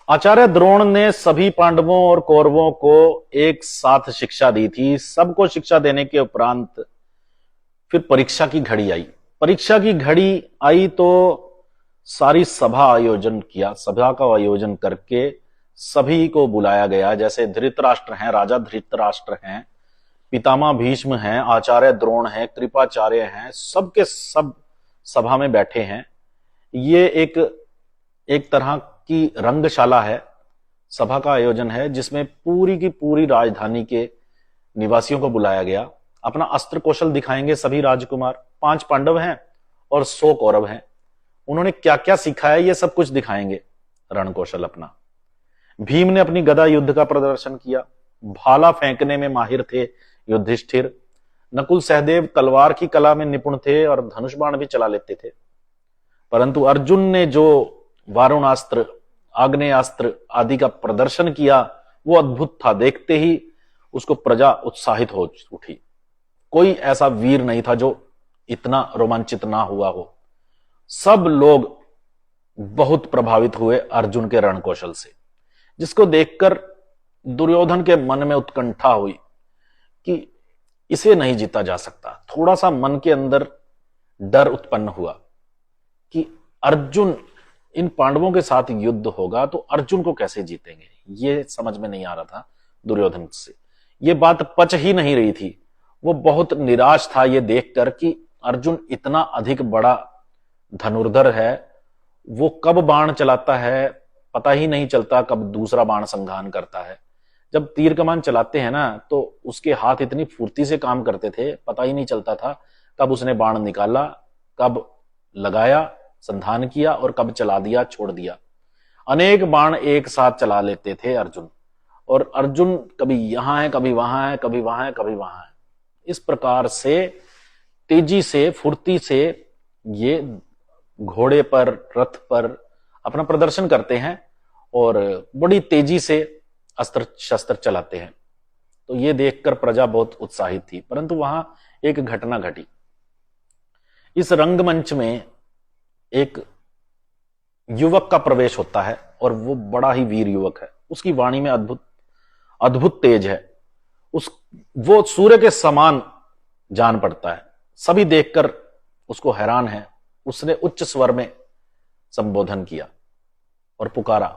आचार्य द्रोण ने सभी पांडवों और कौरवों को एक साथ शिक्षा दी थी। सबको शिक्षा देने के उपरांत फिर परीक्षा की घड़ी आई। परीक्षा की घड़ी आई तो सारी सभा आयोजन किया। सभा का आयोजन करके सभी को बुलाया गया। जैसे धृतराष्ट्र हैं, राजा धृतराष्ट्र हैं, पितामह भीष्म हैं, आचार्य द्रोण हैं, कृपाचार्य हैं, सबके सब सभा में बैठे हैं। ये एक एक तरह की रंगशाला है, सभा का आयोजन है, जिसमें पूरी की पूरी राजधानी के निवासियों को बुलाया गया। अपना अस्त्र कौशल दिखाएंगे सभी राजकुमार। 5 पांडव हैं और 100 कौरव हैं। उन्होंने क्या क्या सीखा है ये सब कुछ दिखाएंगे, रण कौशल अपना। भीम ने अपनी गदा युद्ध का प्रदर्शन किया। भाला फेंकने में माहिर थे युधिष्ठिर। नकुल सहदेव तलवार की कला में निपुण थे और धनुष बाण भी चला लेते थे। परंतु अर्जुन ने जो वारुणास्त्र, आग्नेयास्त्र आदि का प्रदर्शन किया वो अद्भुत था। देखते ही उसको प्रजा उत्साहित हो उठी। कोई ऐसा वीर नहीं था जो इतना रोमांचित ना हुआ हो। सब लोग बहुत प्रभावित हुए अर्जुन के रण कौशल से, जिसको देखकर दुर्योधन के मन में उत्कंठा हुई कि इसे नहीं जीता जा सकता। थोड़ा सा मन के अंदर डर उत्पन्न हुआ कि अर्जुन, इन पांडवों के साथ युद्ध होगा तो अर्जुन को कैसे जीतेंगे। ये समझ में नहीं आ रहा था दुर्योधन से। ये बात पच ही नहीं रही थी। वो बहुत निराश था ये देखकर कि अर्जुन इतना अधिक बड़ा धनुर्धर है। वो कब बाण चलाता है पता ही नहीं चलता, कब दूसरा बाण संघान करता है। जब तीर कमान चलाते हैं ना तो उसके हाथ इतनी फुर्ती से काम करते थे, पता ही नहीं चलता था कब उसने बाण निकाला, कब लगाया, संधान किया और कब चला दिया, छोड़ दिया। अनेक बाण एक साथ चला लेते थे अर्जुन। और अर्जुन कभी यहां है, कभी वहां है, कभी वहां है, कभी वहां है। इस प्रकार से तेजी से, फुर्ती से ये घोड़े पर, रथ पर अपना प्रदर्शन करते हैं और बड़ी तेजी से अस्त्र शस्त्र चलाते हैं। तो ये देखकर प्रजा बहुत उत्साहित थी। परंतु वहां एक घटना घटी। इस रंगमंच में एक युवक का प्रवेश होता है और वो बड़ा ही वीर युवक है। उसकी वाणी में अद्भुत अद्भुत तेज है। वो सूर्य के समान जान पड़ता है। सभी देखकर उसको हैरान है। उसने उच्च स्वर में संबोधन किया और पुकारा।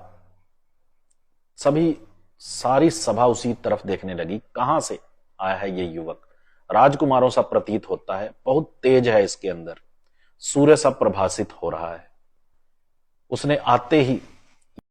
सारी सभा उसी तरफ देखने लगी, कहां से आया है ये युवक। राजकुमारों सा प्रतीत होता है, बहुत तेज है इसके अंदर, सूर्य सा प्रभासित हो रहा है। उसने आते ही